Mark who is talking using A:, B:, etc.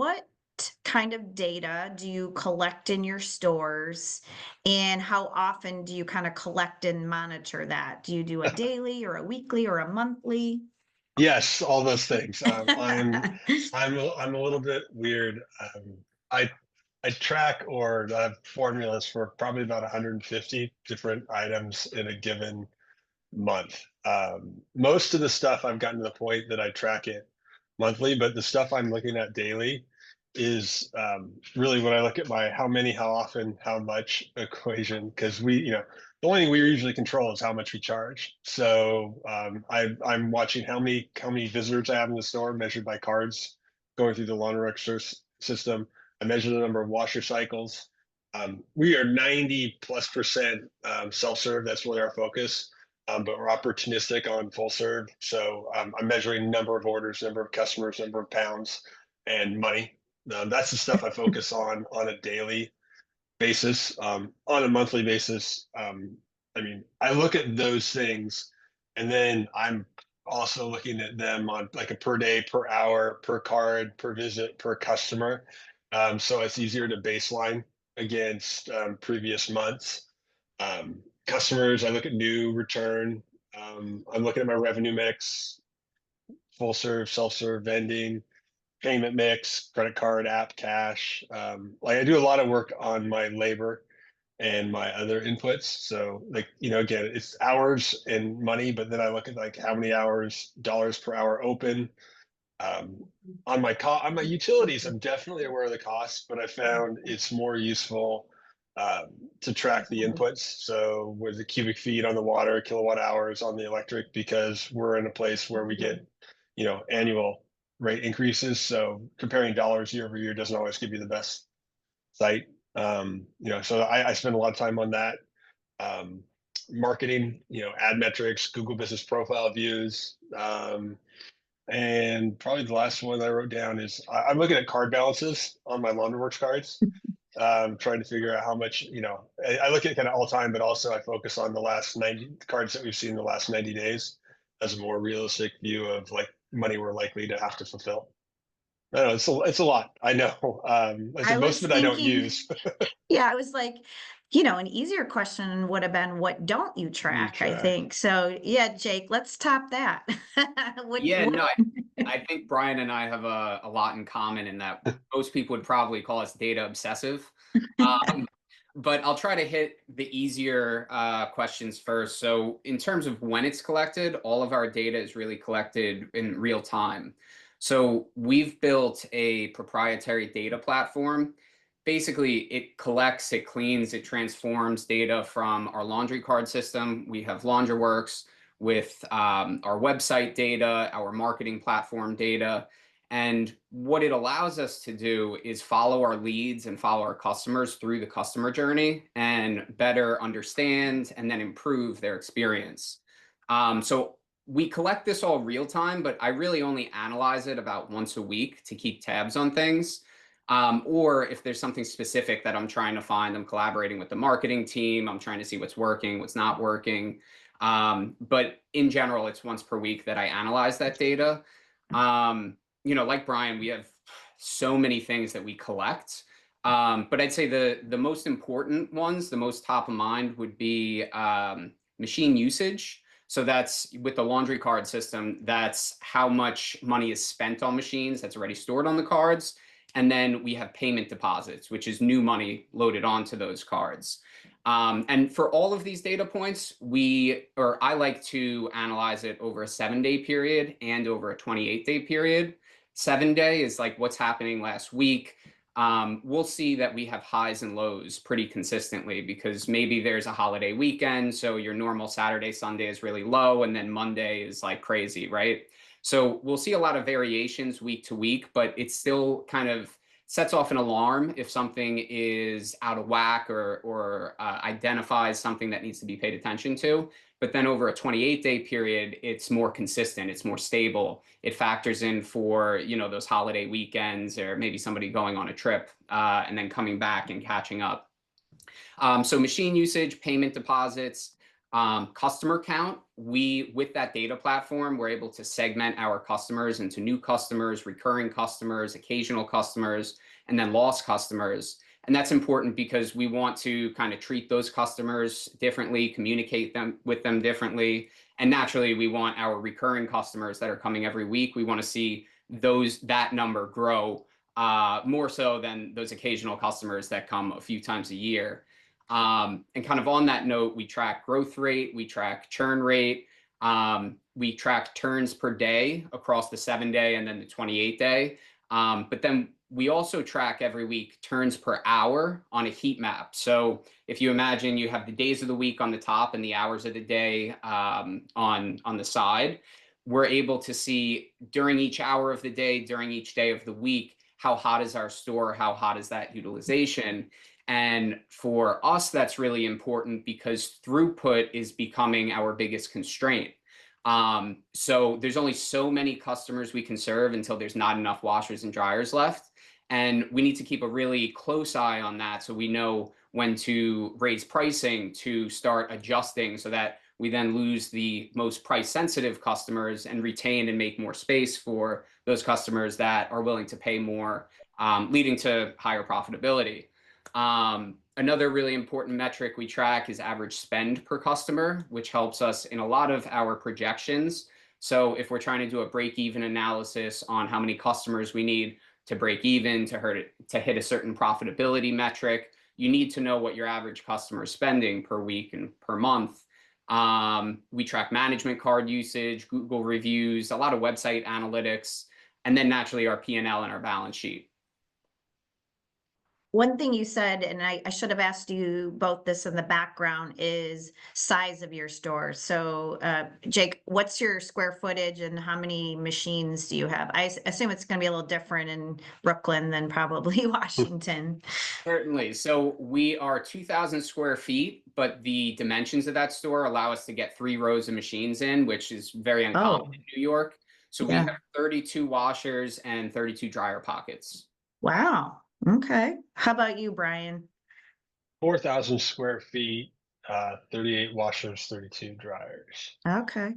A: what kind of data do you collect in your stores, and how often do you kind of collect and monitor that? Do you do a daily or a weekly or a monthly?
B: Yes, all those things. I'm a little bit weird. I I track or have formulas for probably about 150 different items in a given month. Most of the stuff I've gotten to the point that I track it monthly, but the stuff I'm looking at daily is really when I look at my how many, how often, how much equation. Because the only thing we usually control is how much we charge. So I'm watching how many visitors I have in the store measured by cards going through the Laundromat system. I measure the number of washer cycles. We are 90+% self serve. That's really our focus, but we're opportunistic on full serve. So I'm measuring number of orders, number of customers, number of pounds, and money. That's the stuff I focus on a daily basis. On a monthly basis, I mean, I look at those things, and then I'm also looking at them on like a per day, per hour, per card, per visit, per customer. So it's easier to baseline against previous months. Customers, I look at new, return. I'm looking at my revenue mix, full serve, self serve, vending, payment mix, credit card, app, cash. Like I do a lot of work on my labor and my other inputs. So like, again, it's hours and money, but then I look at like how many hours, dollars per hour open. On my utilities, I'm definitely aware of the costs, but I found it's more useful to track the inputs. So with the cubic feet on the water, kilowatt hours on the electric, because we're in a place where we get, annual rate increases. So comparing dollars year over year doesn't always give you the best sight. So I spend a lot of time on that. Um, Marketing, ad metrics, Google Business Profile views. And probably the last one I wrote down is I'm looking at card balances on my Laundryworks cards, trying to figure out how much, I look at kind of all time, but also I focus on the last 90 cards that we've seen in the last 90 days as a more realistic view of like money we're likely to have to fulfill. I don't know, it's a lot. I know. I
A: I
B: said most
A: was
B: of it I don't
A: thinking,
B: use.
A: yeah, I was like, an easier question would have been, what don't you
B: You
A: track? I
B: track.
A: think so. Yeah, Jake, let's top that.
C: Yeah,
A: What?
C: no, I think Brian and I have a lot in common in that most people would probably call us data obsessive. Um, but I'll try to hit the easier questions first. So, in terms of when it's collected, all of our data is really collected in real time. So, we've built a proprietary data platform. Basically, it collects, it cleans, it transforms data from our laundry card system. We have Laundryworks with our website data, our marketing platform data. And what it allows us to do is follow our leads and follow our customers through the customer journey and better understand and then improve their experience. So we collect this all real time, but I really only analyze it about once a week to keep tabs on things. Or if there's something specific that I'm trying to find, I'm collaborating with the marketing team. I'm trying to see what's working, what's not working. But in general, it's once per week that I analyze that data. Like Brian, we have so many things that we collect. But I'd say the most important ones, the most top of mind would be machine usage. So that's with the laundry card system, that's how much money is spent on machines that's already stored on the cards. And then we have payment deposits, which is new money loaded onto those cards. And for all of these data points, I like to analyze it over a 7-day period and over a 28-day period. 7-day is like what's happening last week. We'll see that we have highs and lows pretty consistently because maybe there's a holiday weekend. So your normal Saturday, Sunday is really low, and then Monday is like crazy, right? So we'll see a lot of variations week to week, but it's still kind of sets off an alarm if something is out of whack or identifies something that needs to be paid attention to. But then over a 28-day period, it's more consistent, it's more stable. It factors in for those holiday weekends or maybe somebody going on a trip and then coming back and catching up. So machine usage, payment deposits. Customer count, with that data platform, we're able to segment our customers into new customers, recurring customers, occasional customers, and then lost customers. And that's important because we want to kind of treat those customers differently, communicate with them differently. And naturally, we want our recurring customers that are coming every week. We want to see that number grow more so than those occasional customers that come a few times a year. And kind of on that note, we track growth rate, we track churn rate, we track turns per day across the 7-day and then the 28-day. But then we also track every week turns per hour on a heat map. So if you imagine you have the days of the week on the top and the hours of the day on the side, we're able to see during each hour of the day, during each day of the week, how hot is our store, how hot is that utilization. And for us, that's really important because throughput is becoming our biggest constraint. So there's only so many customers we can serve until there's not enough washers and dryers left. And we need to keep a really close eye on that so we know when to raise pricing, to start adjusting so that we then lose the most price sensitive customers and retain and make more space for those customers that are willing to pay more, leading to higher profitability. Another really important metric we track is average spend per customer, which helps us in a lot of our projections. So if we're trying to do a break-even analysis on how many customers we need to break even to hit a certain profitability metric, you need to know what your average customer is spending per week and per month. We track management card usage, Google reviews, a lot of website analytics, and then naturally our P&L and our balance sheet.
A: One thing you said, and I should have asked you both this in the background, is size of your store. So, Jake, what's your square footage and how many machines do you have? I assume it's going to be a little different in Brooklyn than probably Washington.
C: Certainly. So we are 2,000 square feet, but the dimensions of that store allow us to get 3 rows of machines in, which is very uncommon
A: Oh,
C: in New York. So we
A: yeah.
C: have 32 washers and 32 dryer pockets.
A: Wow. Okay. How about you, Brian?
B: 4,000 square feet, 38 washers, 32 dryers.
A: Okay.